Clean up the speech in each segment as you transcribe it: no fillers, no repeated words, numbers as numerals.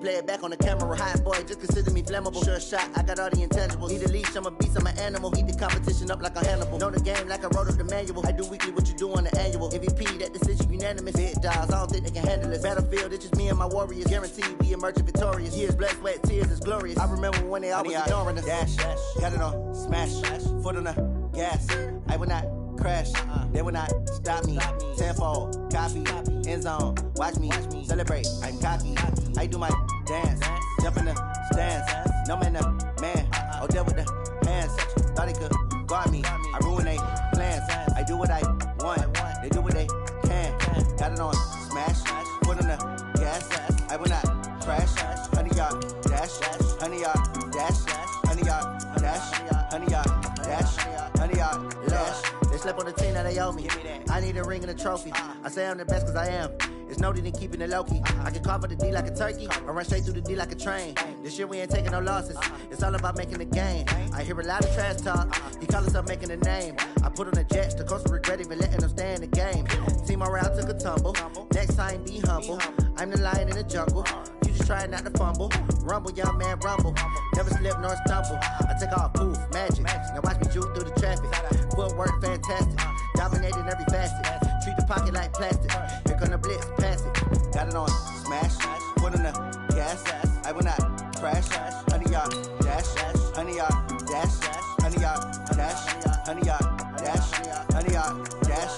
Play it back on the camera, hot boy, just consider me flammable. Sure shot, I got all the intangibles. Need a leash, I'm a beast, I'm an animal. Heat the competition up like a Hannibal. Know the game like I wrote up the manual. I do weekly what you do on the annual. MVP, that decision unanimous. Big dogs, I don't think they can handle it. Battlefield, it's just me and my warriors. Guaranteed we emerging victorious. Years, blood, sweat, tears, it's glorious. I remember when they always ignoring us. Dash, got it on, smash, foot on the gas. I will not crash, they will not stop me. Tenfold, copy, end zone, watch me celebrate. I'm cocky, I do my dance, jump in the stands. No man, the man, oh, there with the hands. Thought they could guard me, I ruin they plans. I do what I want, they do what they can. Got it on, smash, foot on the gas. I will not crash, 100-yard dash, 100-yard dash, 100-yard dash, 100-yard dash, 100-yard dash. They slept on the team that they owe me. I need a ring and a trophy. I say I'm the best cause I am. It's noted in keeping it low-key. I can carve up the D like a turkey or run straight through the D like a train. This year we ain't taking no losses. It's all about making the game. I hear a lot of trash talk. He call himself making a name. I put on the Jets. The coach will regret even letting them stay in the game. Team morale took a tumble. Next time be humble. I'm the lion in the jungle. You just try not to fumble. Rumble, young man, rumble. Never slip nor stumble. I take off, poof, magic. Now watch me juke through the traffic. Footwork fantastic. Dominating every facet. Treat the pocket like plastic. Here come the blitz, pass it. Got it on, smash. Foot on the gas. I will not crash. 100-yard dash. 100-yard dash. 100-yard dash. 100-yard dash. 100-yard dash.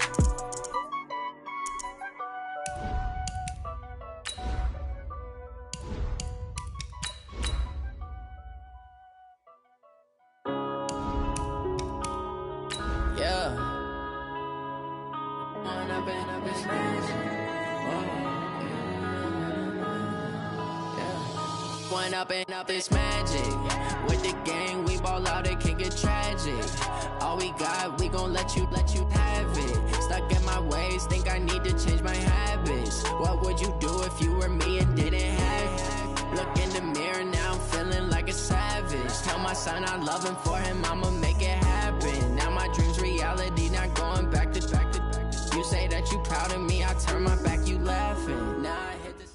Up this magic. With the gang, we ball out, it can get tragic. All we got, we gon' let you have it. Stuck in my ways, think I need to change my habits. What would you do if you were me and didn't have it? Look in the mirror, now I'm feeling like a savage. Tell my son I love him, for him I'ma make it happen. Now my dream's reality, not going back to. You say that you proud of me, I turn my back, you laughing. Now I hit this.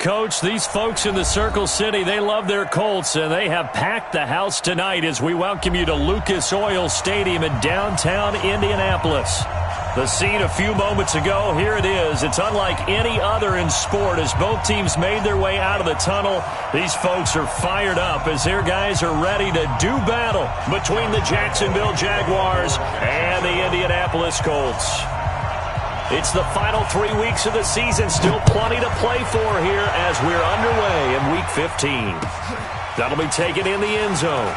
Coach, these folks in the Circle City, they love their Colts, and they have packed the house tonight as we welcome you to Lucas Oil Stadium in downtown Indianapolis. The scene a few moments ago, here it is. It's unlike any other in sport as both teams made their way out of the tunnel. These folks are fired up as their guys are ready to do battle between the Jacksonville Jaguars and the Indianapolis Colts. It's the final 3 weeks of the season. Still plenty to play for here as we're underway in Week 15. That'll be taken in the end zone.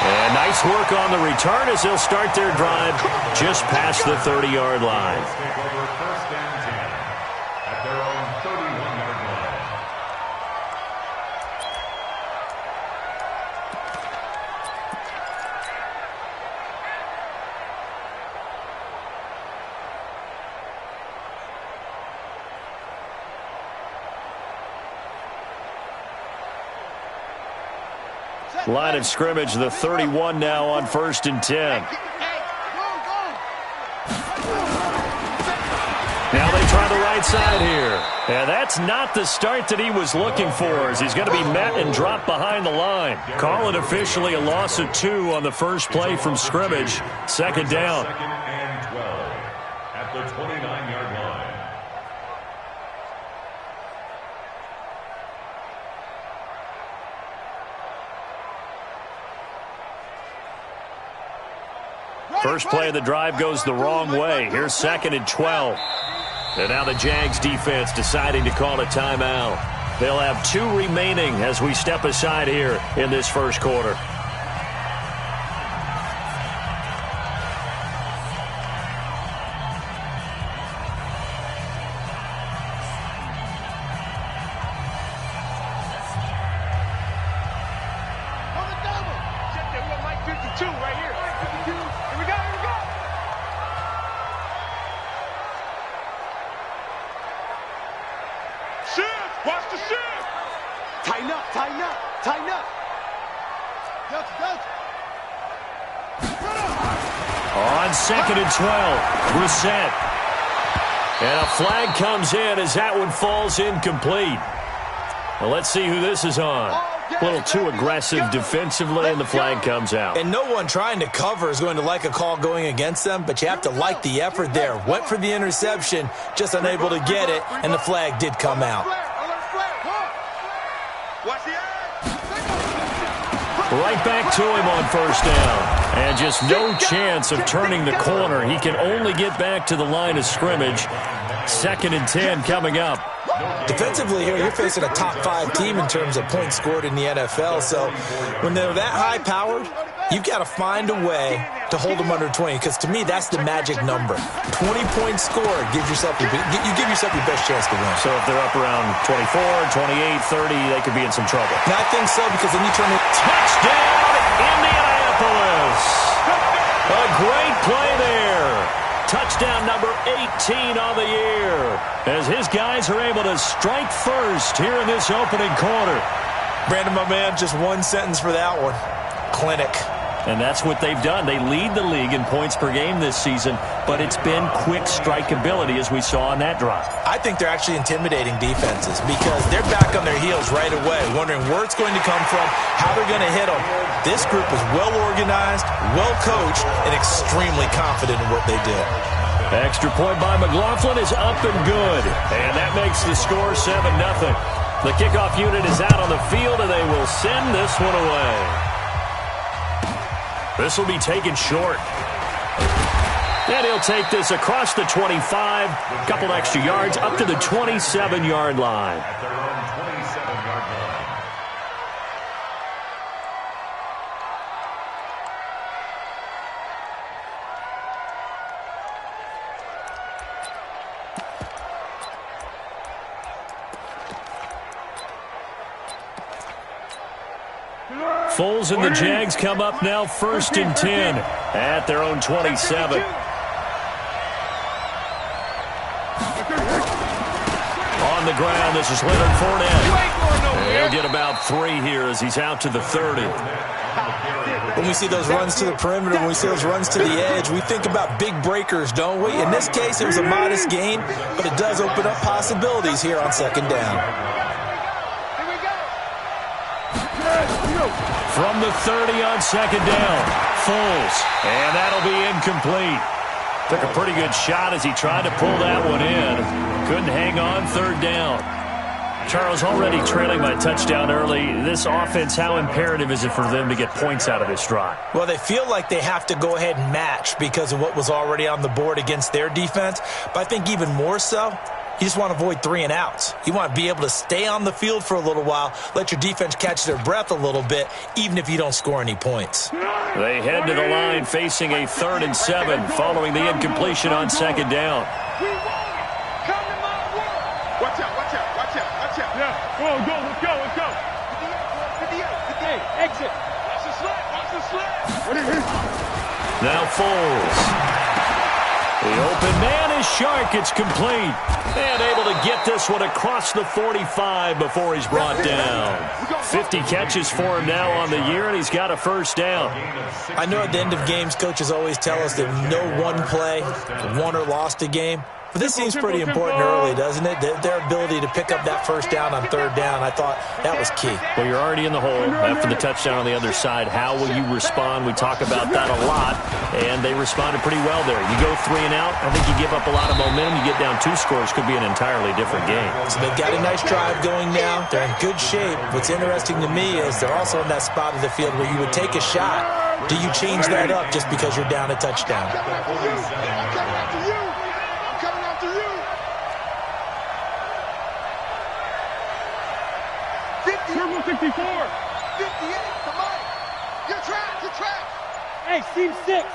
And nice work on the return as they'll start their drive just past the 30-yard line. First and 10 at their own 31-yard line. Line of scrimmage, the 31 now on 1st and 10. Now they try the right side here. And that's not the start that he was looking for, as he's going to be met and dropped behind the line. Call it officially a loss of 2 on the first play from scrimmage. Second down. Second and 12 at the 29-yard line. First play of the drive goes the wrong way. Here's 2nd and 12. And now the Jags defense deciding to call a timeout. They'll have 2 remaining as we step aside here in this first quarter. On 2nd and 12, Brissett. And a flag comes in as that one falls incomplete. Well, let's see who this is on. A little too aggressive defensively, and the flag comes out. And no one trying to cover is going to like a call going against them, but you have to like the effort there. Went for the interception, just unable to get it, and the flag did come out. Right back to him on 1st down. And just no chance of turning the corner. He can only get back to the line of scrimmage. 2nd and 10 coming up. Defensively here, you're facing a top 5 team in terms of points scored in the NFL. So when they're that high-powered, you've got to find a way to hold them under 20, because to me, that's the magic number. 20 points scored, you give yourself your best chance to win. So if they're up around 24, 28, 30, they could be in some trouble. And I think so, because then you turn it. Touchdown, Indianapolis! A great play there. Touchdown number 18 on the year, as his guys are able to strike first here in this opening quarter. Brandon, my man, just one sentence for that one. Clinic. And that's what they've done. They lead the league in points per game this season, but it's been quick strikeability, as we saw on that drive. I think they're actually intimidating defenses, because they're back on their heels right away, wondering where it's going to come from, how they're going to hit them. This group is well-organized, well-coached, and extremely confident in what they do. Extra point by McLaughlin is up and good, and that makes the score 7-0. The kickoff unit is out on the field, and they will send this one away. This will be taken short. And he'll take this across the 25, couple extra yards, up to the 27-yard line. At their own 27-yard line. Foles and the Jags come up now 1st and 10 at their own 27. On the ground, this is Leonard Fournette. He'll get about 3 here as he's out to the 30. When we see those runs to the perimeter, when we see those runs to the edge, we think about big breakers, don't we? In this case, it was a modest gain, but it does open up possibilities here on 2nd down. From the 30 on 2nd down, Foles, and that'll be incomplete. Took a pretty good shot as he tried to pull that one in. Couldn't hang on 3rd down. Charles, already trailing by touchdown early. This offense, how imperative is it for them to get points out of this drive? Well, they feel like they have to go ahead and match because of what was already on the board against their defense. But I think even more so, you just want to avoid 3 and outs. You want to be able to stay on the field for a little while, let your defense catch their breath a little bit, even if you don't score any points. They head to the line facing a 3rd and 7 following the incompletion on 2nd down. Watch out, watch out, watch out, watch out. Yeah, go, let's go, let's go. 58, exit. Watch the slap. Now Foles. The open man is Shark. It's complete. And able to get this one across the 45 before he's brought down. 50 catches for him now on the year, and he's got a 1st down. I know at the end of games, coaches always tell us that no one play won or lost a game. But this seems pretty important early, doesn't it? Their ability to pick up that 1st down on 3rd down, I thought that was key. Well, you're already in the hole after the touchdown on the other side. How will you respond? We talk about that a lot, and they responded pretty well there. You go 3 and out, I think you give up a lot of momentum. You get down 2 scores, could be an entirely different game. So they've got a nice drive going now. They're in good shape. What's interesting to me is they're also in that spot of the field where you would take a shot. Do you change that up just because you're down a touchdown? Circle 64. 58, come on. Your track. Hey, seam 6.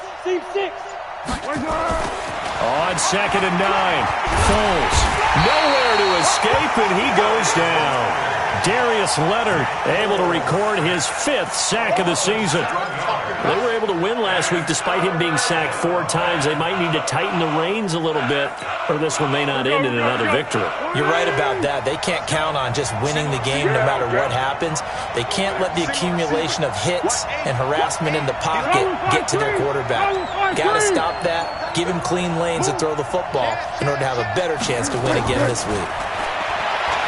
On 2nd and 9, Foles. Nowhere to escape, and he goes down. Darius Leonard able to record his 5th sack of the season. They were able to win last week despite him being sacked 4 times. They might need to tighten the reins a little bit, or this one may not end in another victory. You're right about that. They can't count on just winning the game no matter what happens. They can't let the accumulation of hits and harassment in the pocket get to their quarterback. Got to stop that, give him clean lanes to throw the football in order to have a better chance to win again this week.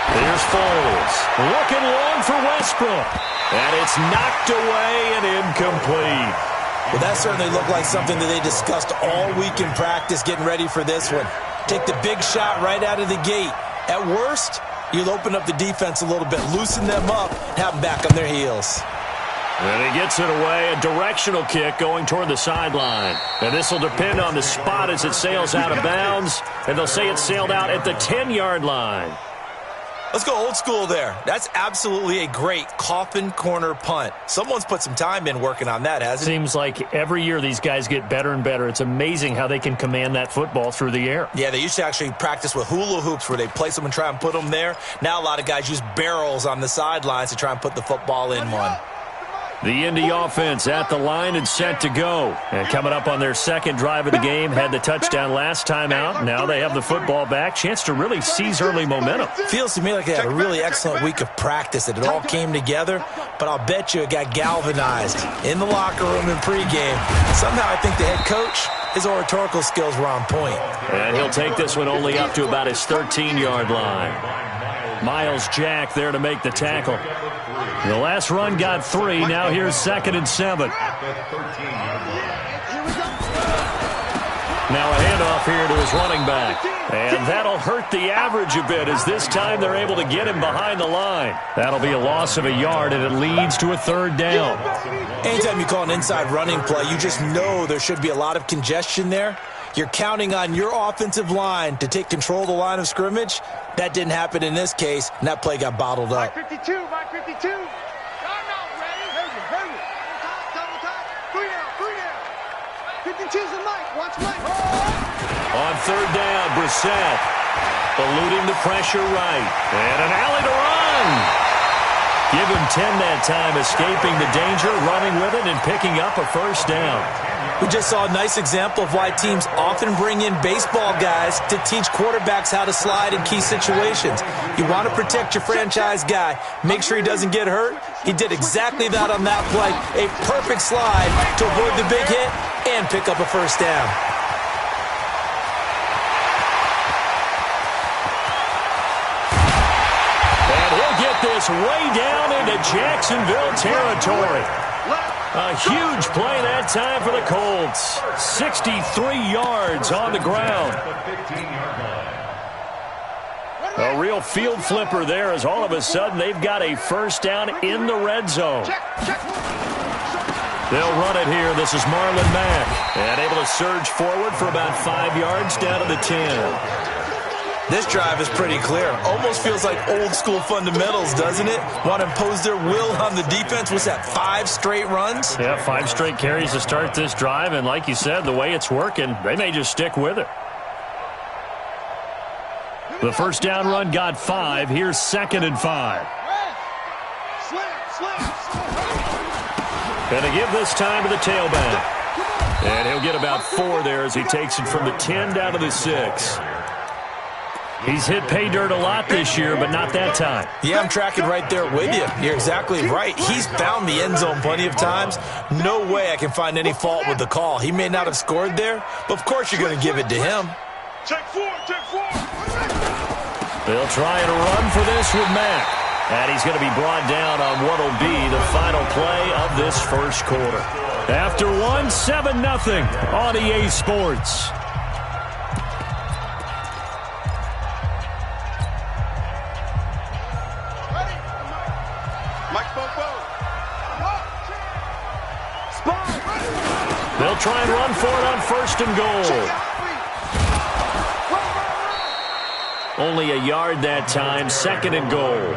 Here's Foles, looking long for Westbrook, and it's knocked away and incomplete. Well, that certainly looked like something that they discussed all week in practice getting ready for this one. Take the big shot right out of the gate. At worst, you'll open up the defense a little bit, loosen them up, have them back on their heels. And he gets it away, a directional kick going toward the sideline. And this will depend on the spot as it sails out of bounds, and they'll say it sailed out at the 10-yard line. Let's go old school there. That's absolutely a great coffin corner punt. Someone's put some time in working on that, hasn't it? Seems like every year these guys get better and better. It's amazing how they can command that football through the air. Yeah, they used to actually practice with hula hoops where they place them and try and put them there. Now a lot of guys use barrels on the sidelines to try and put the football in one. The Indy offense at the line and set to go. And coming up on their second drive of the game, had the touchdown last time out. Now they have the football back. Chance to really seize early momentum. Feels to me like they had a really excellent week of practice, that it all came together. But I'll bet you it got galvanized in the locker room in pregame. Somehow I think the head coach, his oratorical skills were on point. And he'll take this one only up to about his 13-yard line. Miles Jack there to make the tackle. The last run got 3. Now here's 2nd and 7. Now a handoff here to his running back. And that'll hurt the average a bit as this time they're able to get him behind the line. That'll be a loss of a yard, and it leads to a 3rd down. Anytime you call an inside running play, you just know there should be a lot of congestion there. You're counting on your offensive line to take control of the line of scrimmage. That didn't happen in this case, and that play got bottled up. Mike 52, Mike 52. I'm not ready. Hurry. Double time. 3 down. 52's the Mike. Watch Mike. On 3rd down, Brissett eluding the pressure right. And an alley to run. Give him 10 that time, escaping the danger, running with it, and picking up a 1st down. We just saw a nice example of why teams often bring in baseball guys to teach quarterbacks how to slide in key situations. You want to protect your franchise guy. Make sure he doesn't get hurt. He did exactly that on that play. A perfect slide to avoid the big hit and pick up a 1st down. And he'll get this way down into Jacksonville territory. A huge play that time for the Colts. 63 yards on the ground. A real field flipper there as all of a sudden they've got a 1st down in the red zone. They'll run it here. This is Marlon Mack. And able to surge forward for about 5 yards down to the 10. This drive is pretty clear. Almost feels like old school fundamentals, doesn't it? Want to impose their will on the defense. What's that, 5 straight runs? Yeah, 5 straight carries to start this drive. And like you said, the way it's working, they may just stick with it. The 1st down run got 5. Here's 2nd and 5. Going to give this time to the tailback. And he'll get about 4 there as he takes it from the 10 down to the 6. He's hit pay dirt a lot this year, but not that time. Yeah, I'm tracking right there with you. You're exactly right. He's found the end zone plenty of times. No way I can find any fault with the call. He may not have scored there, but of course you're going to give it to him. Check 4. They'll try and run for this with Mack. And he's going to be brought down on what will be the final play of this 1st quarter. After 1, 7-0 on EA Sports. They'll try and run for it on 1st and goal. Only a yard that time, 2nd and goal.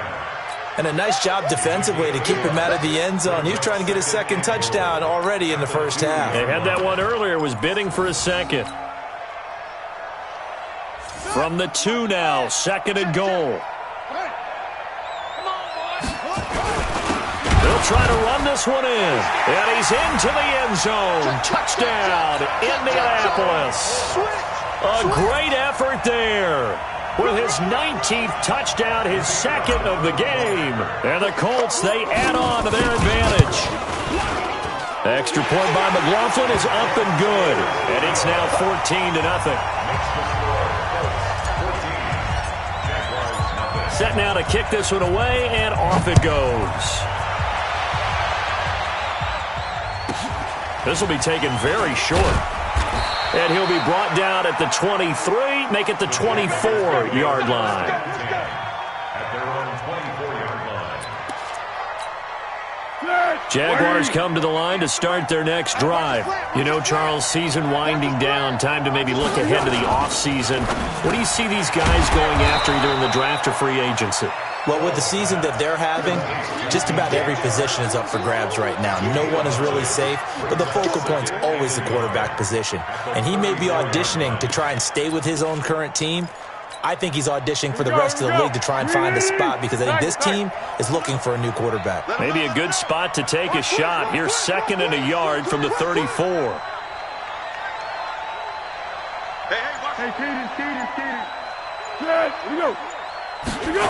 And a nice job defensively to keep him out of the end zone. He was trying to get his 2nd touchdown already in the 1st half. They had that one earlier, was bidding for a 2nd. From the 2 now, 2nd and goal. They'll try to run this one in. And he's into the end zone. Touchdown, Indianapolis. A great effort there. With his 19th touchdown, his 2nd of the game. And the Colts, they add on to their advantage. Extra point by McLaughlin is up and good. And it's now 14-0. Set now to kick this one away, and off it goes. This will be taken very short. And he'll be brought down at the 23, make it the 24-yard line. At their own 24-yard line. Jaguars come to the line to start their next drive. You know, Charles, season winding down, time to maybe look ahead to the offseason. What do you see these guys going after either in the draft or free agency? Well, with the season that they're having, just about every position is up for grabs right now. No one is really safe, but the focal point's always the quarterback position. And he may be auditioning to try and stay with his own current team. I think he's auditioning for the rest of the league to try and find a spot because I think this team is looking for a new quarterback. Maybe a good spot to take a shot. Here's 2nd and a yard from the 34. Hey, Kaden. Good. Here we go.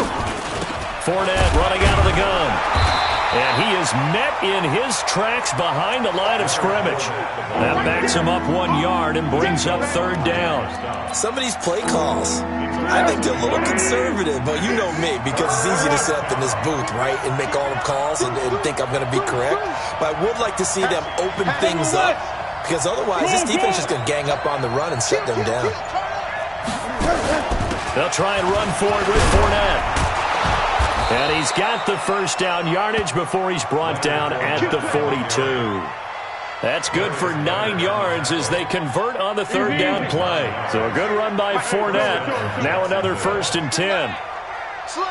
Fournette running out of the gun. And he is met in his tracks behind the line of scrimmage. That backs him up 1 yard and brings up 3rd down. Some of these play calls, I think they're a little conservative, but you know me, because it's easy to sit up in this booth, right, and make all the calls and think I'm going to be correct. But I would like to see them open things up, because otherwise this defense is going to gang up on the run and shut them down. They'll try and run forward with Fournette. And he's got the first down yardage before he's brought down at the 42. That's good for 9 yards as they convert on the 3rd down play. So a good run by Fournette. Now another 1st and 10. Slam.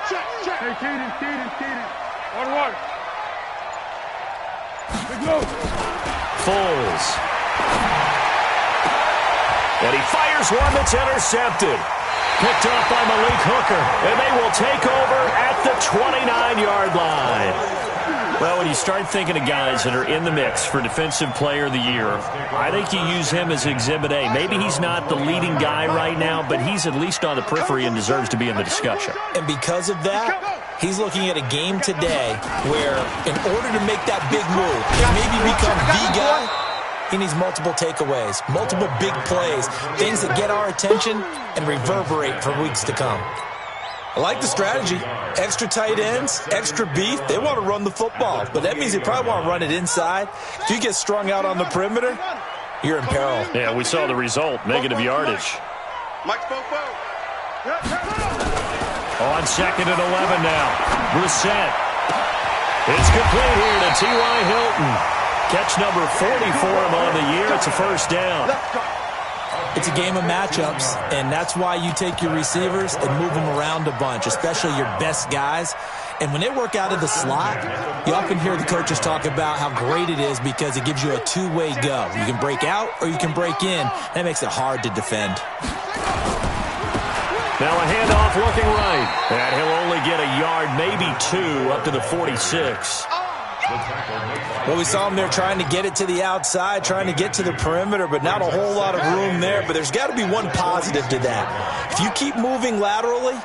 Check. Hey, Kaden. 1-1. Big low. Foles. And he fires one that's intercepted. Picked off by Malik Hooker. And they will take over at the 29-yard line. Well, when you start thinking of guys that are in the mix for Defensive Player of the Year, I think you use him as Exhibit A. Maybe he's not the leading guy right now, but he's at least on the periphery and deserves to be in the discussion. And because of that, he's looking at a game today where in order to make that big move and maybe become the guy, he needs multiple takeaways, multiple big plays, things that get our attention and reverberate for weeks to come. I like the strategy. Extra tight ends, extra beef. They want to run the football, but that means they probably want to run it inside. If you get strung out on the perimeter, you're in peril. Yeah, we saw the result, negative yardage. Mike's Fofo. On 2nd and 11 now. Brissett. It's complete here to T.Y. Hilton. Catch number 40 for him on the year. It's a first down. It's a game of matchups, and that's why you take your receivers and move them around a bunch, especially your best guys. And when they work out of the slot, you often hear the coaches talk about how great it is because it gives you a two-way go. You can break out or you can break in. That makes it hard to defend. Now a handoff looking right. And he'll only get a yard, maybe 2, up to the 46. Well, we saw him there trying to get it to the outside, trying to get to the perimeter, but not a whole lot of room there. But there's got to be one positive to that. If you keep moving laterally,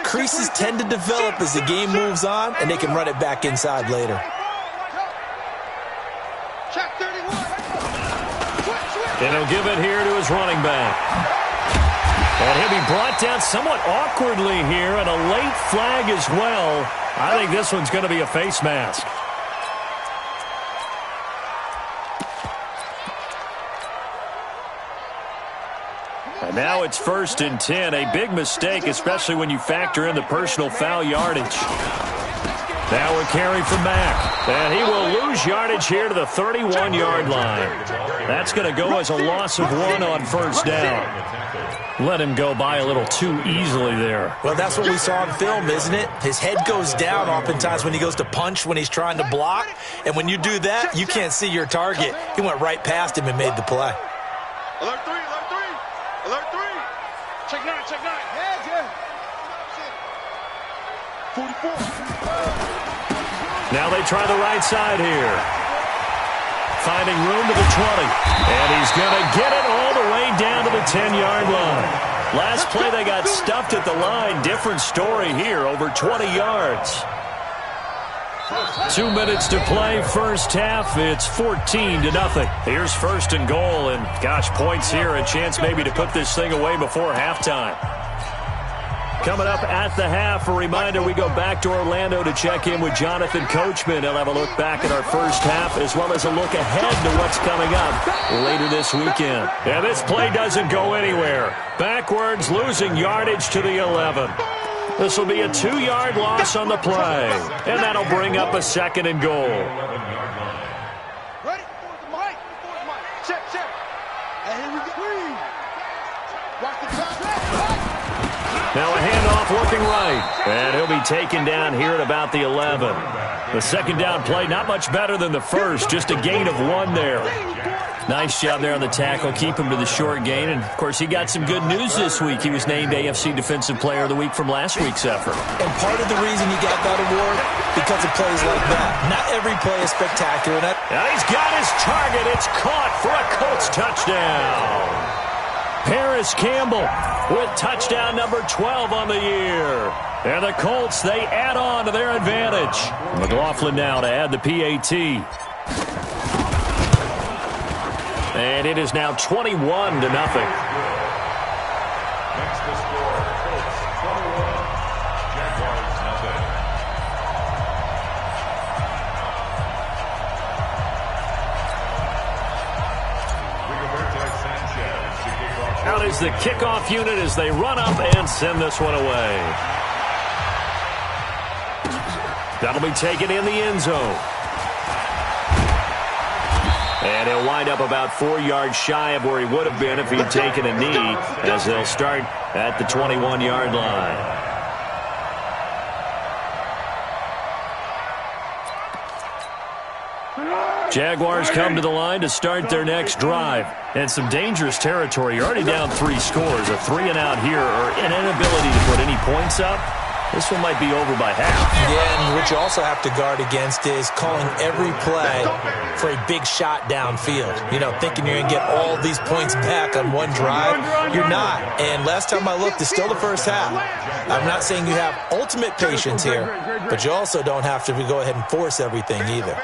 creases tend to develop as the game moves on, and they can run it back inside later. And he'll give it here to his running back. And he'll be brought down somewhat awkwardly here, and a late flag as well. I think this one's going to be a face mask. And now it's 1st and 10. A big mistake, especially when you factor in the personal foul yardage. Now a carry from Mack. And he will lose yardage here to the 31-yard line. That's going to go as a loss of 1 on first down. Let him go by a little too easily there. Well, that's what we saw in film, isn't it? His head goes down oftentimes when he goes to punch, when he's trying to block. And when you do that, you can't see your target. He went right past him and made the play. Alert 3, alert 3. Alert 3. Check 9, check 9. Heads, yeah. 44. Now they try the right side here. Finding room to the 20. And he's going to get it all the way down to the 10-yard line. Last play they got stuffed at the line. Different story here, over 20 yards. 2 minutes to play, first half. It's 14-0. Here's first and goal, and gosh, points here. A chance maybe to put this thing away before halftime. Coming up at the half, a reminder, we go back to Orlando to check in with Jonathan Coachman. He'll have a look back at our first half as well as a look ahead to what's coming up later this weekend. And this play doesn't go anywhere. Backwards, losing yardage to the 11. This will be a 2-yard loss on the play. And that'll bring up a second and goal. Ready? Mike. Check. And here we go. Watch the top. Now a handoff looking right. And he'll be taken down here at about the 11. The second down play, not much better than the first. Just a gain of 1 there. Nice job there on the tackle. Keep him to the short gain. And, of course, he got some good news this week. He was named AFC Defensive Player of the Week from last week's effort. And part of the reason he got that award, because of plays like that. Not every play is spectacular. And he's got his target. It's caught for a Colts touchdown. Paris Campbell with touchdown number 12 on the year. And the Colts, they add on to their advantage. McLaughlin now to add the PAT. And it is now 21-0. Next to score, Colts 21, Jaguars nothing. Out is the kickoff unit as they run up and send this one away. That'll be taken in the end zone. And he'll wind up about 4 yards shy of where he would have been if he'd taken a knee, as they'll start at the 21-yard line. Jaguars come to the line to start their next drive. And some dangerous territory. You're already down 3 scores. A 3-and-out here, or an inability to put any points up. This one might be over by half. Yeah, and what you also have to guard against is calling every play for a big shot downfield. You know, thinking you're going to get all these points back on one drive. You're not. And last time I looked, it's still the first half. I'm not saying you have ultimate patience here, but you also don't have to go ahead and force everything either.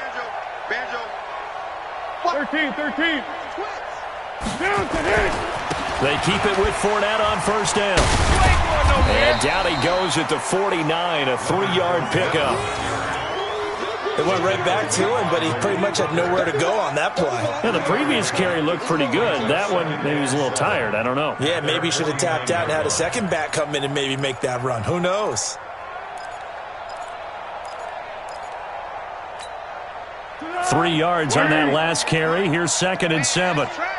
13. They keep it with Fournette on first down. And down he goes at the 49, a 3-yard pickup. It went right back to him, but he pretty much had nowhere to go on that play. Yeah, the previous carry looked pretty good. That one, maybe he was a little tired. I don't know. Yeah, maybe he should have tapped out and had a second back come in and maybe make that run. Who knows? Three yards on that last carry. Here's 2nd and 7. That's trash.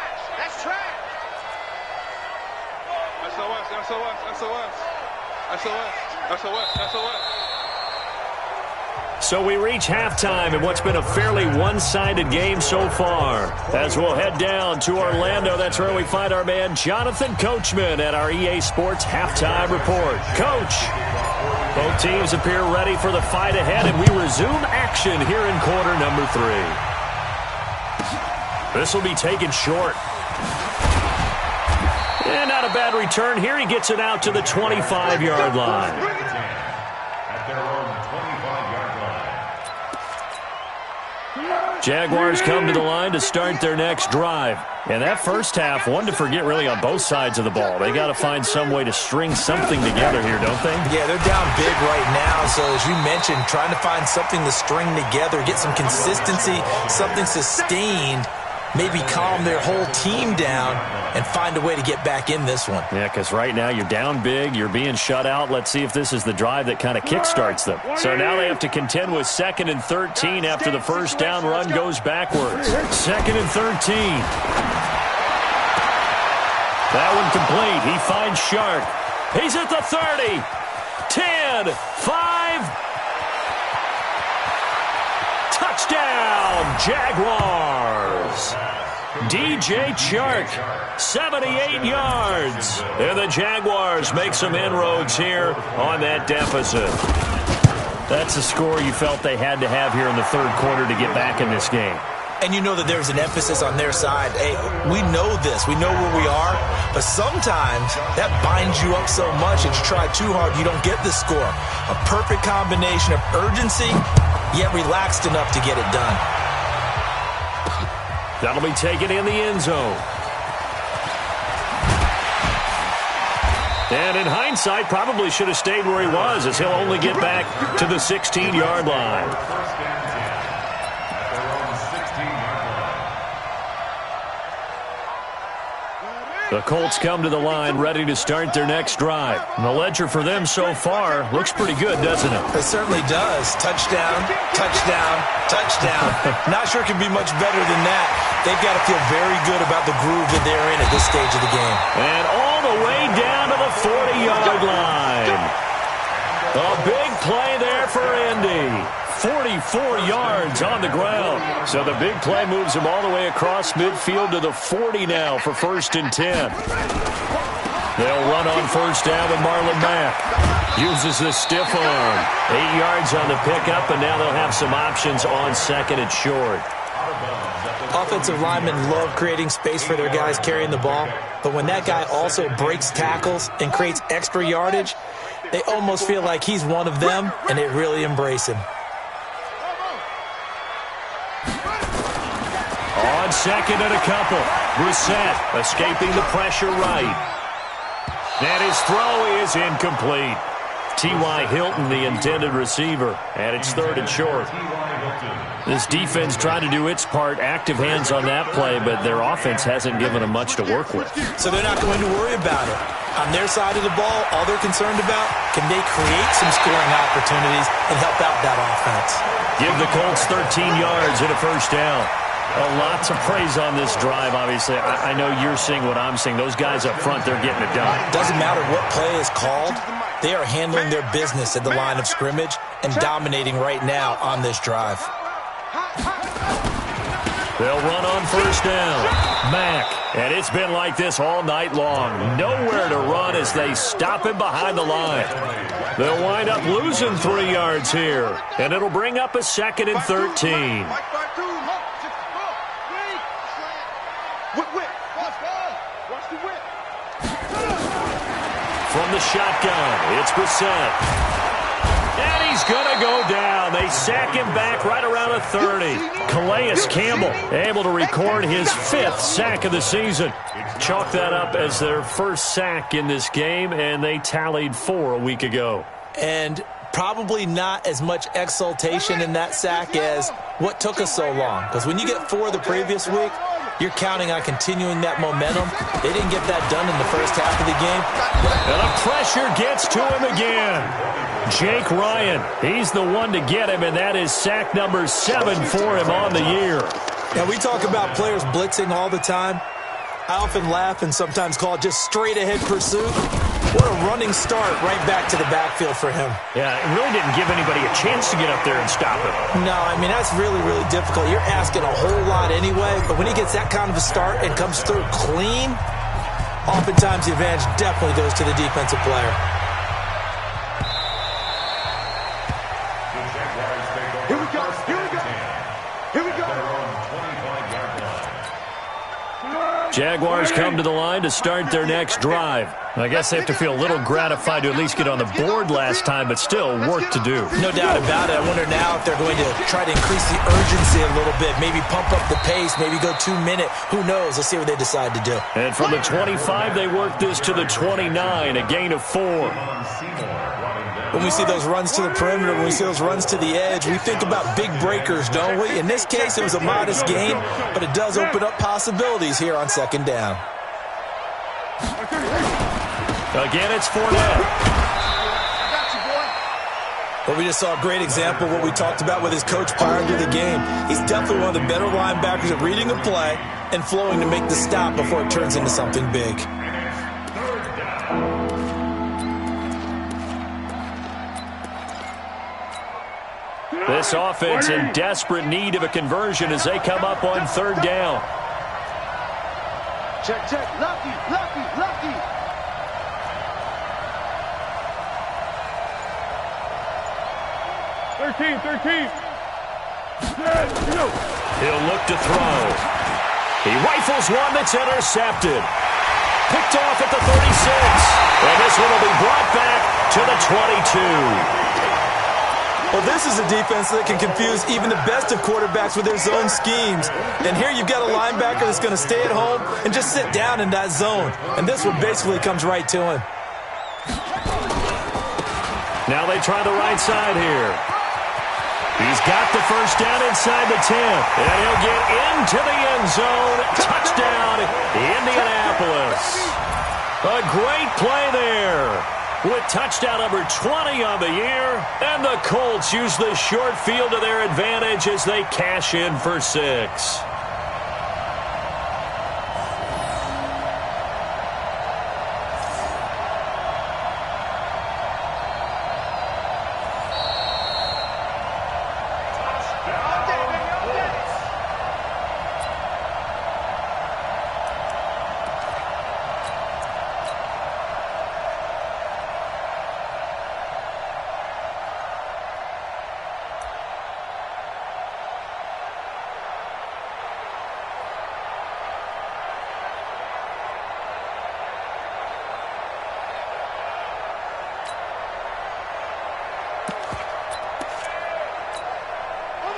SOS. So we reach halftime in what's been a fairly one-sided game so far. As we'll head down to Orlando, that's where we find our man Jonathan Coachman at our EA Sports Halftime Report. Coach, both teams appear ready for the fight ahead, and we resume action here in quarter number 3. This will be taken short. And not a bad return here. He gets it out to the 25-yard line. At their own 25-yard line. Jaguars come to the line to start their next drive. And that first half, one to forget really on both sides of the ball. They got to find some way to string something together here, don't they? Yeah, they're down big right now. So as you mentioned, trying to find something to string together, get some consistency, something sustained, maybe calm their whole team down and find a way to get back in this one. Yeah, because right now you're down big, you're being shut out. Let's see if this is the drive that kind of kickstarts them. So now they have to contend with 2nd and 13 after the first down run goes backwards. 2nd and 13. That one complete. He finds Shark. He's at the 30. 10, 5. Touchdown, Jaguars. DJ Chark, 78 yards. And the Jaguars make some inroads here on that deficit. That's a score you felt they had to have here in the third quarter to get back in this game. And you know that there's an emphasis on their side. Hey, we know this. We know where we are. But sometimes that binds you up so much that you try too hard, you don't get the score. A perfect combination of urgency, yet relaxed enough to get it done. That'll be taken in the end zone. And in hindsight, probably should have stayed where he was, as he'll only get back to the 16-yard line. The Colts come to the line ready to start their next drive. And the ledger for them so far looks pretty good, doesn't it? It certainly does. Touchdown, touchdown, touchdown. Not sure it can be much better than that. They've got to feel very good about the groove that they're in at this stage of the game. And all the way down to the 40-yard line. A big play there for Indy. 44 yards on the ground. So the big play moves him all the way across midfield to the 40 now for 1st and 10. They'll run on first down with Marlon Mack. Uses the stiff arm. 8 yards on the pickup, and now they'll have some options on second and short. Offensive linemen love creating space for their guys carrying the ball, but when that guy also breaks tackles and creates extra yardage, they almost feel like he's one of them, and they really embrace him. On second and a couple, Brissett escaping the pressure right. And his throw is incomplete. T.Y. Hilton, the intended receiver, and it's 3rd and short. This defense trying to do its part, active hands on that play, but their offense hasn't given them much to work with. So they're not going to worry about it. On their side of the ball, all they're concerned about, can they create some scoring opportunities and help out that offense? Give the Colts 13 yards and a first down. Lots of praise on this drive, obviously. I know you're seeing what I'm seeing. Those guys up front, they're getting it done. Doesn't matter what play is called. They are handling their business at the line of scrimmage and dominating right now on this drive. They'll run on first down. Mack. And it's been like this all night long. Nowhere to run as they stop him behind the line. They'll wind up losing 3 yards here. And it'll bring up a 2nd and 13. From the shotgun, it's Brissett. And he's going to go down. They sack him back right around a 30. Calais Campbell able to record his 5th sack of the season. Chalk that up as their first sack in this game, and they tallied 4 a week ago. And probably not as much exultation in that sack as what took us so long. Because when you get 4 the previous week, you're counting on continuing that momentum. They didn't get that done in the first half of the game. And the pressure gets to him again. Jake Ryan, he's the one to get him, and that is sack number 7 for him on the year. Now, we talk about players blitzing all the time. I often laugh and sometimes call it just straight-ahead pursuit. What a running start right back to the backfield for him. Yeah, it really didn't give anybody a chance to get up there and stop him. No, I mean, that's really, really difficult. You're asking a whole lot anyway, but when he gets that kind of a start and comes through clean, oftentimes the advantage definitely goes to the defensive player. Here we go, here we go, here we go. Jaguars come to the line to start their next drive. I guess they have to feel a little gratified to at least get on the board last time, but still work to do. No doubt about it. I wonder now if they're going to try to increase the urgency a little bit, maybe pump up the pace, maybe go 2 minute. Who knows? Let's see what they decide to do. And from the 25, they work this to the 29, a gain of 4. When we see those runs to the perimeter, when we see those runs to the edge, we think about big breakers, don't we? In this case, it was a modest gain, but it does open up possibilities here on second down. Again, it's Fournette. But we just saw a great example of what we talked about with his coach prior to the game. He's definitely one of the better linebackers at reading a play and flowing to make the stop before it turns into something big. This offense in desperate need of a conversion as they come up on third down. Check, check. Lucky, lucky, lucky. Thirteen. He'll look to throw. He rifles one that's intercepted. Picked off at the 36. And this one will be brought back to the 22. Well, this is a defense that can confuse even the best of quarterbacks with their zone schemes. And here you've got a linebacker that's going to stay at home and just sit down in that zone. And this one basically comes right to him. Now they try the right side here. He's got the first down inside the 10. And he'll get into the end zone. Touchdown, Indianapolis. A great play there. With touchdown number 20 on the year. And the Colts use the short field to their advantage as they cash in for 6.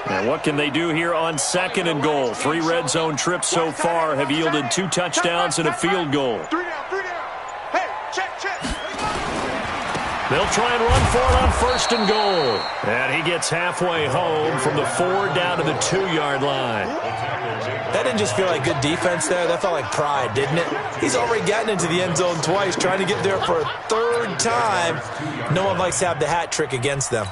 And what can they do here on 2nd and goal? 3 red zone trips so far have yielded 2 touchdowns and a field goal. 3 down. Hey, check. They'll try and run for it on 1st and goal. And he gets halfway home from the 4 down to the 2-yard line. That didn't just feel like good defense there. That felt like pride, didn't it? He's already gotten into the end zone twice, trying to get there for a 3rd time. No one likes to have the hat trick against them.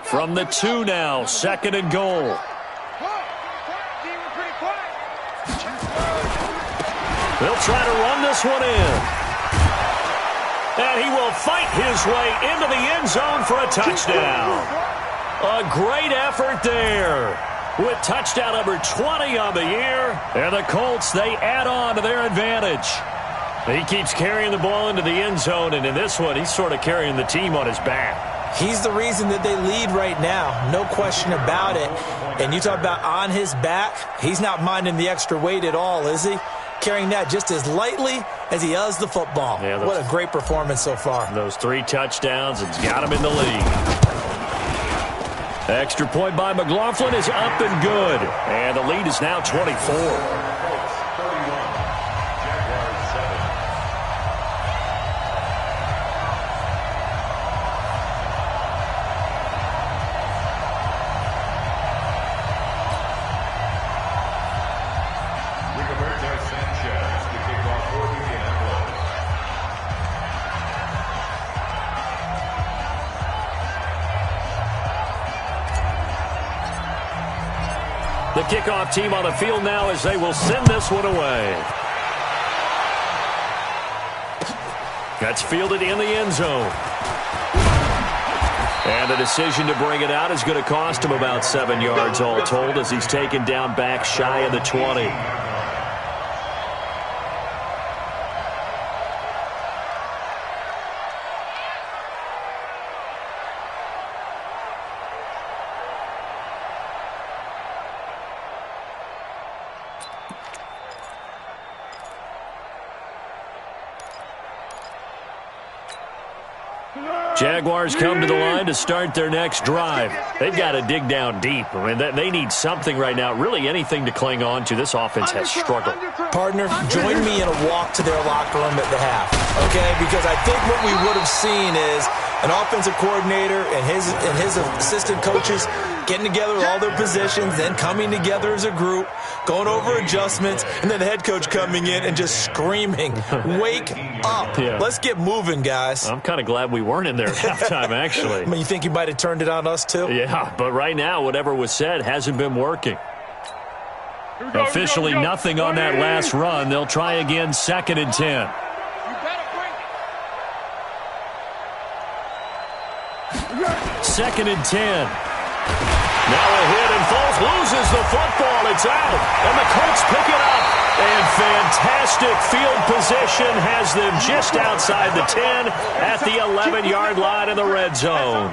From the 2 now, 2nd and goal. They'll try to run this one in. And he will fight his way into the end zone for a touchdown. A great effort there. With touchdown number 20 on the year. And the Colts, they add on to their advantage. He keeps carrying the ball into the end zone, and in this one, he's sort of carrying the team on his back. He's the reason that they lead right now, no question about it. And you talk about on his back, he's not minding the extra weight at all, is he? Carrying that just as lightly as he does the football. Yeah, what a great performance so far. Those 3 touchdowns, it's got him in the lead. Extra point by McLaughlin is up and good. And the lead is now 24. The kickoff team on the field now as they will send this one away. That's fielded in the end zone. And the decision to bring it out is going to cost him about 7 yards all told as he's taken down back shy of the 20. Jaguars come to the line to start their next drive. They've got to dig down deep. I mean, they need something right now, really anything to cling on to. This offense has struggled. Partner, join me in a walk to their locker room at the half, okay? Because I think what we would have seen is an offensive coordinator and his assistant coaches getting together with all their positions, then coming together as a group, going over adjustments, and then the head coach coming in and just screaming, wake up. Yeah. Let's get moving, guys. I'm kind of glad we weren't in there at halftime, actually. I mean, you think you might have turned it on us, too? Yeah, but right now, whatever was said hasn't been working. Officially nothing on that last run. They'll try again 2nd and 10. 2nd and 10. Now a hit, and Foles loses the football. It's out, and the Colts pick it up. And fantastic field position has them just outside the 10 at the 11-yard line in the red zone.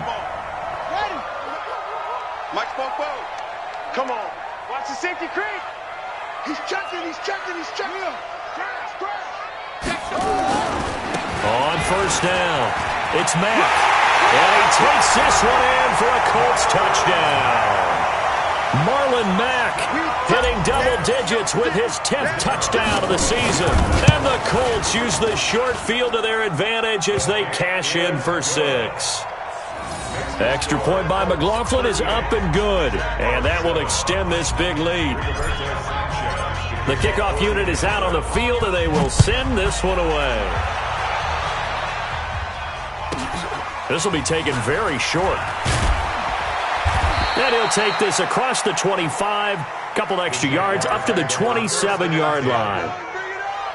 Mike Popo. Come on. Watch the safety creep. He's checking. On first down, it's Mack. And he takes this one in for a Colts touchdown. Marlon Mack hitting double digits with his 10th touchdown of the season. And the Colts use the short field to their advantage as they cash in for 6. Extra point by McLaughlin is up and good. And that will extend this big lead. The kickoff unit is out on the field, and they will send this one away. This will be taken very short. And he'll take this across the 25, couple extra yards, up to the 27-yard line.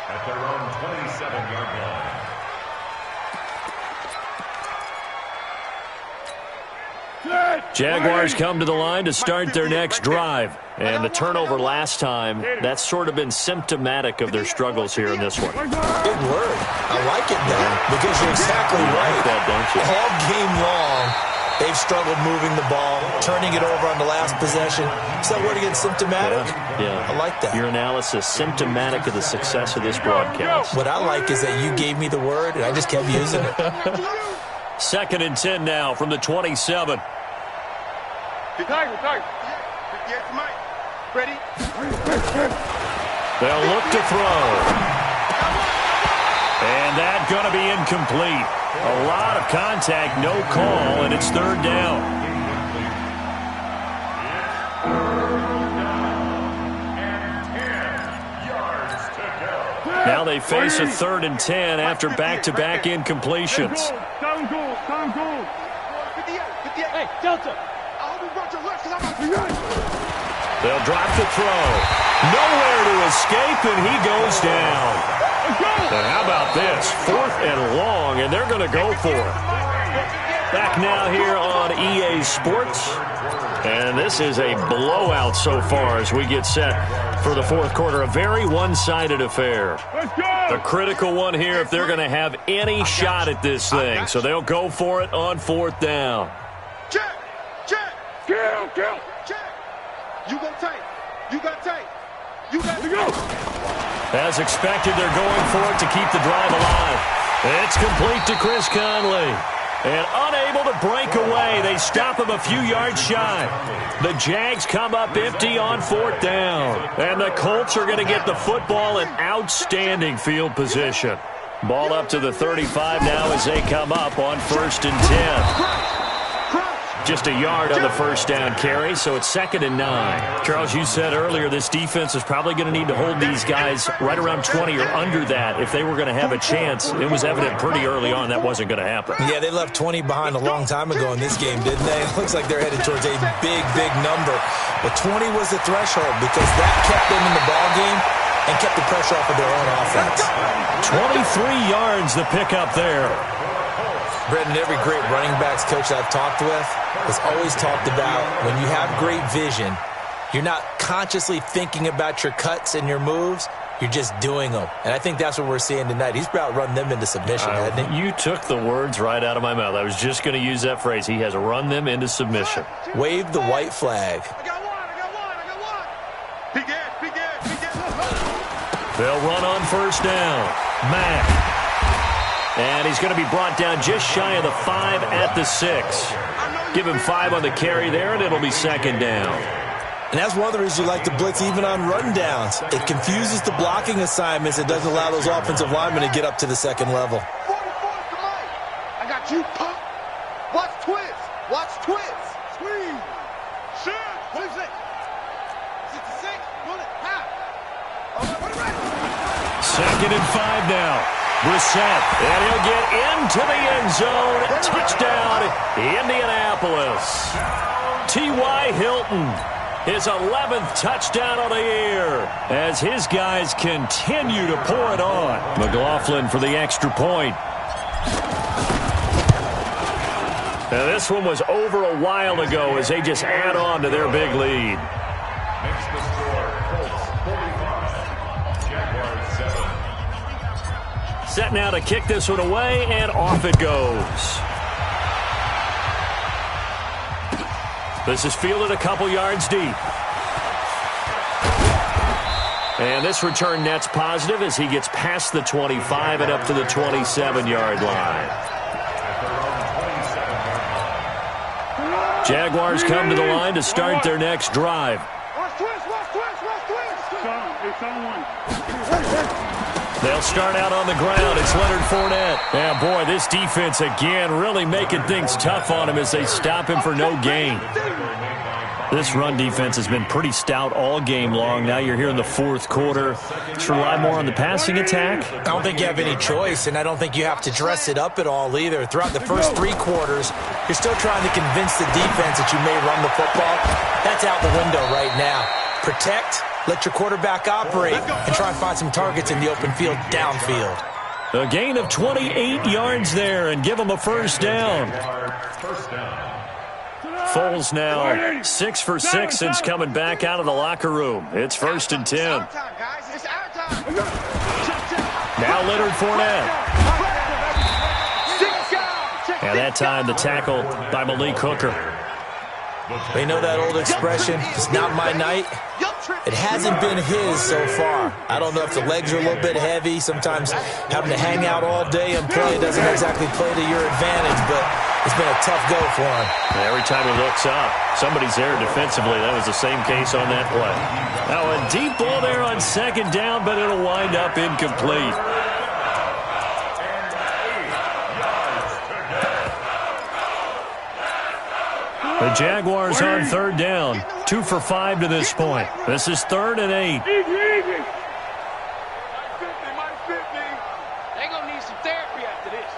At their own 27-yard line. Jaguars come to the line to start their next drive. And the turnover last time, that's sort of been symptomatic of their struggles here in this one. Good word. I like it, Dan, because you're exactly right. Like that, don't you? All game long, they've struggled moving the ball, turning it over on the last possession. Is that word again, symptomatic? Yeah. I like that. Your analysis, symptomatic of the success of this broadcast. What I like is that you gave me the word, and I just kept using it. 2nd and 10 now from the 27. Tiger. Yes, Mike. Ready? They'll look to throw. And that's going to be incomplete. A lot of contact, no call, and it's 3rd down. Now they face a 3rd and 10 after back-to-back incompletions. Down goal. 58. Hey, Delta. I hope you brought your left because I'm about to They'll drop the throw. Nowhere to escape, and he goes down. And how about this? 4th and long, and they're going to go for it. Back now here on EA Sports. And this is a blowout so far as we get set for the 4th quarter. A very one-sided affair. A critical one here if they're going to have any shot at this thing. So they'll go for it on 4th down. Check. Kill. Check. You got tape. You got to go. As expected, they're going for it to keep the drive alive. It's complete to Chris Conley. And unable to break away, they stop him a few yards shy. The Jags come up empty on 4th down. And the Colts are going to get the football in outstanding field position. Ball up to the 35 now as they come up on 1st and 10. Just a yard on the 1st down carry, so it's 2nd and 9. Charles, you said earlier this defense is probably going to need to hold these guys right around 20 or under that if they were going to have a chance. It was evident pretty early on that wasn't going to happen. Yeah, they left 20 behind a long time ago in this game, didn't they? It looks like they're headed towards a big number. But 20 was the threshold because that kept them in the ball game and kept the pressure off of their own offense. 23 yards the pickup there. Brendan, every great running backs coach I've talked with has always talked about when you have great vision, you're not consciously thinking about your cuts and your moves. You're just doing them. And I think that's what we're seeing tonight. He's about run them into submission, hasn't he? You took the words right out of my mouth. I was just going to use that phrase. He has run them into submission. Wave the white flag. I got one. Big Ed. They'll run on 1st down. Mack. And he's going to be brought down just shy of the 5 at the 6. Give him 5 on the carry there, and it'll be 2nd down. And that's one of the reasons you like to blitz even on rundowns. It confuses the blocking assignments. It doesn't allow those offensive linemen to get up to the 2nd level. 44 to Mike. I got you, punk. Watch twist. Squeeze. Shit. What is it? 66. Bullet. Half. Put it right. 2nd and 5 now. Brissett, and he'll get into the end zone. Touchdown, Indianapolis. T.Y. Hilton, his 11th touchdown of the year, as his guys continue to pour it on. McLaughlin for the extra point. Now, this one was over a while ago as they just add on to their big lead. Makes the score Colts 45, Jaguars 7. Set now to kick this one away, and off it goes. This is fielded a couple yards deep. And this return net's positive as he gets past the 25 and up to the 27-yard line. Jaguars come to the line to start their next drive. Watch twist, watch twist, watch twist. It's on one. They'll start out on the ground. It's Leonard Fournette. Yeah, boy, this defense again really making things tough on him as they stop him for no gain. This run defense has been pretty stout all game long. Now you're here in the fourth quarter. Just rely more on the passing attack. I don't think you have any choice, and I don't think you have to dress it up at all either. Throughout the first 3 quarters, you're still trying to convince the defense that you may run the football. That's out the window right now. Protect, let your quarterback operate, and try and find some targets in the open field downfield. A gain of 28 yards there and give them a first down. Foles now 6 for 6 since coming back out of the locker room. It's 1st and 10. It's our time, guys. It's our time. Now Leonard Fournette. And that time the tackle by Malik Hooker. You know that old expression, it's not my night? It hasn't been his so far. I don't know if the legs are a little bit heavy. Sometimes having to hang out all day and play doesn't exactly play to your advantage, but it's been a tough go for him. Every time he looks up, somebody's there defensively. That was the same case on that play. Now a deep ball there on 2nd down, but it'll wind up incomplete. The Jaguars on 3rd down. 2 for 5 to this point. This is 3rd and 8. They're going to need some therapy after this.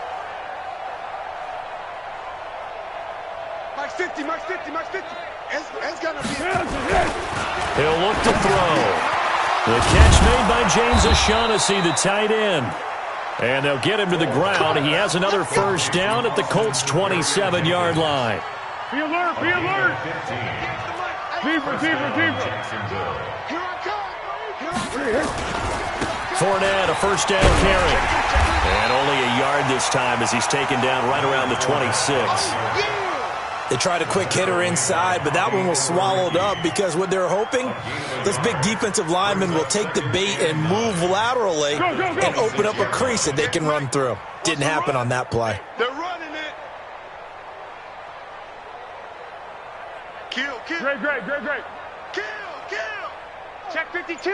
Max 50, Max 50, Max 50. It's going to be... He'll look to throw. The catch made by James O'Shaughnessy, the tight end. And they'll get him to the ground. He has another first down at the Colts' 27-yard line. Be alert, be alert. Deeper. Here I come. Fournette, a first down carry. And only a yard this time as he's taken down right around the 26. They tried a quick hitter inside, but that one was swallowed up because what they're hoping, this big defensive lineman will take the bait and move laterally and open up a crease that they can run through. Didn't happen on that play. They're running it. Kill. Great. Kill. Check 52.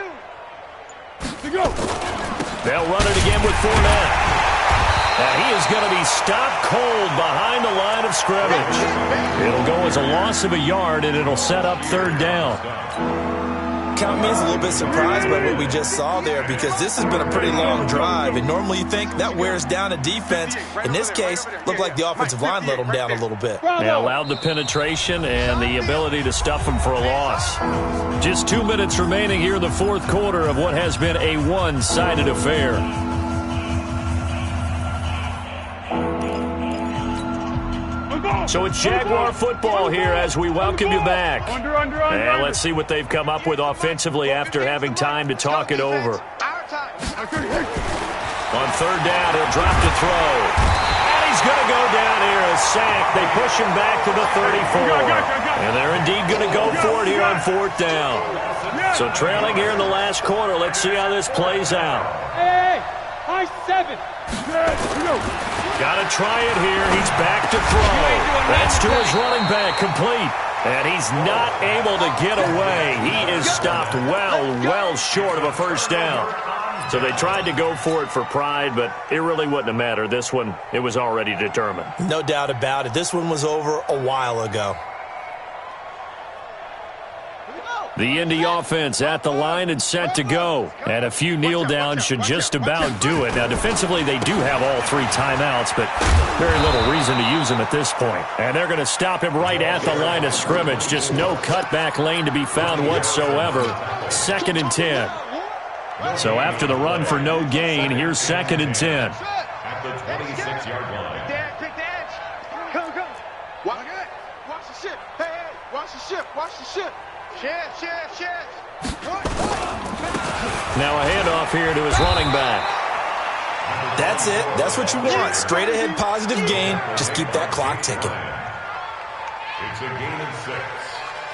To go. They'll run it again with Fournette. And he is going to be stopped cold behind the line of scrimmage. It'll go as a loss of a yard, and it'll set up 3rd down. Count me as a little bit surprised by what we just saw there because this has been a pretty long drive, and normally you think that wears down a defense. In this case, looked like the offensive line let them down a little bit. They allowed the penetration and the ability to stuff them for a loss. Just 2 minutes remaining here in the fourth quarter of what has been a one-sided affair. So it's Jaguar football here as we welcome you back. And let's see what they've come up with offensively after having time to talk it over. On 3rd down, he'll drop to throw. And he's going to go down here, a sack. They push him back to the 34. And they're indeed going to go for it here on 4th down. So trailing here in the last quarter, let's see how this plays out. Hey, high 7. Got to try it here. He's back to throw. That's to his running back, complete. And he's not able to get away. He is stopped well short of a first down. So they tried to go for it for pride, but it really wouldn't have mattered. This one, it was already determined. No doubt about it. This one was over a while ago. The Indy offense at the line and set to go. And a few kneel downs should just about do it. Now, defensively, they do have all 3 timeouts, but very little reason to use them at this point. And they're going to stop him right at the line of scrimmage. Just no cutback lane to be found whatsoever. 2nd and 10. So after the run for no gain, here's 2nd and 10. At the 26-yard line. Pick the edge. Come. Watch the ship. Hey, watch the ship. Watch the ship. Shit. Now a handoff here to his running back. That's it. That's what you want. Straight ahead, positive gain. Just keep that clock ticking. It's a gain of 6.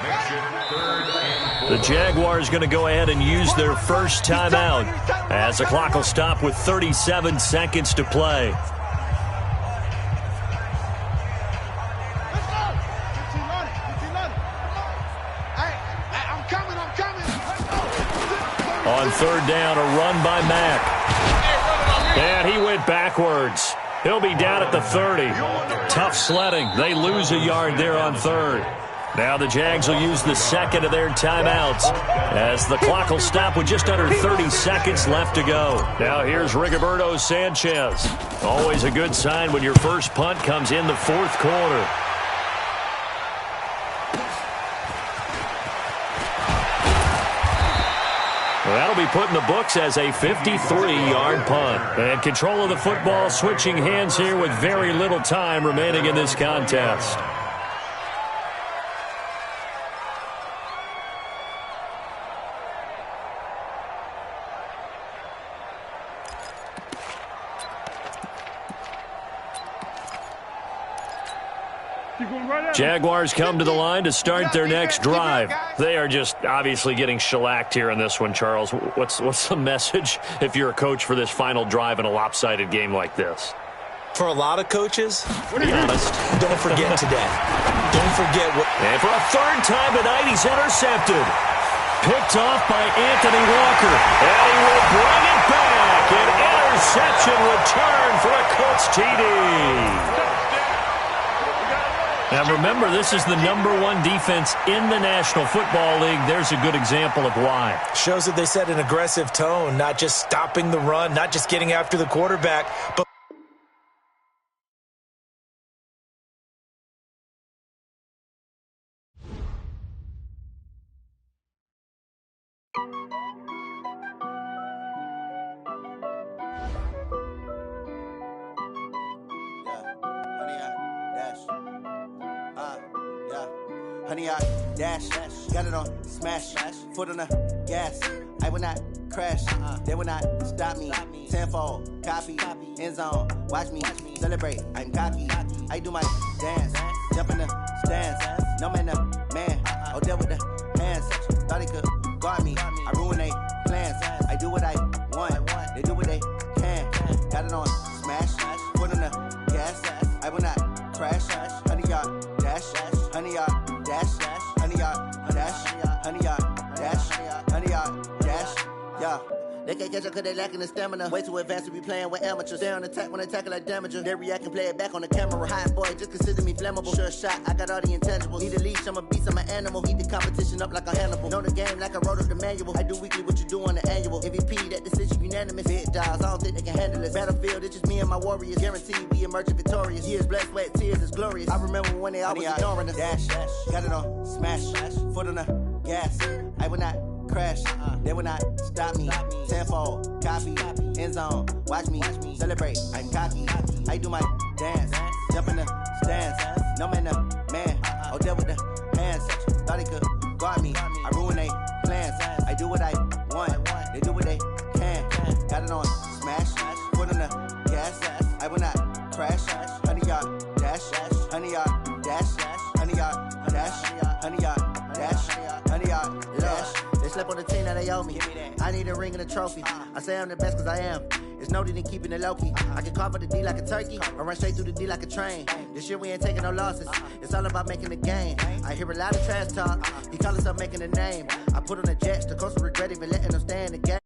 Makes it 3rd and 4. The Jaguars going to go ahead and use their first timeout as the clock will stop with 37 seconds to play. On 3rd down, a run by Mack. And he went backwards. He'll be down at the 30. Tough sledding. They lose a yard there on 3rd. Now the Jags will use the second of their timeouts as the clock will stop with just under 30 seconds left to go. Now here's Rigoberto Sanchez. Always a good sign when your first punt comes in the 4th quarter. Well, that'll be put in the books as a 53-yard punt. And control of the football switching hands here with very little time remaining in this contest. Jaguars come to the line to start their next drive. They are just obviously getting shellacked here in this one, Charles. What's the message if you're a coach for this final drive in a lopsided game like this? For a lot of coaches, Be honest. don't forget today. Don't forget what... And for a 3rd time tonight, he's intercepted. Picked off by Anthony Walker. And he will bring it back. An interception return for a Colts TD. Now remember, this is the #1 defense in the National Football League. There's a good example of why. Shows that they set an aggressive tone, not just stopping the run, not just getting after the quarterback, but Honey, I dash, got it on smash, foot on the gas. I will not crash, they will not stop me. Tenfold, copy, end zone, watch me celebrate. I'm cocky, I do my dance, jump in the stands. No man, oh, deal with the hands. Thought he could guard me, I ruin they plans. I do what I want, they do what they can. Got it on smash, foot on the gas. I will not crash, honey, y'all dash, honey, y'all dash, honey, y'all dash, honey, y'all dash, honey, y'all dash, yeah. They can't catch up cause they lacking the stamina. Way too advanced to be playing with amateurs. Stay on attack when they tackle like damager. They react and play it back on the camera. Hot boy, just consider me flammable. Sure shot, I got all the intangibles. Need a leash, I'm a beast, I'm an animal. Heat the competition up like a Hannibal. Know the game like I wrote up the manual. I do weekly what you do on the annual. MVP, that decision unanimous. Hit dials, I don't think they can handle it. Battlefield, it's just me and my warriors. Guaranteed we emerge victorious. Years, blood, sweat, tears, it's glorious. I remember when they always ignoring us. Dash, got it on smash, foot on the gas. I will not crash, they will not stop me. Tenfold, copy, end zone, watch me celebrate. I'm cocky, I do my dance, jump in the stands. No man, oh, deal with the hands. Thought he could guard me, I ruin they plans. I do what I want, they do what they can. Got it on smash, foot on the gas. I will not crash, honey, y'all dash, honey, y'all dash, honey, y'all dash, honey, y'all dash, honey, y'all dash. They slept on the team that they owe me. I need a ring and a trophy. I say I'm the best cause I am. It's no need in keeping it low-key. I can carve up the D like a turkey or run straight through the D like a train. This year we ain't taking no losses. It's all about making the game. I hear a lot of trash talk. He call himself making a name. I put on the jets. The coach will regret even letting them stay in the game.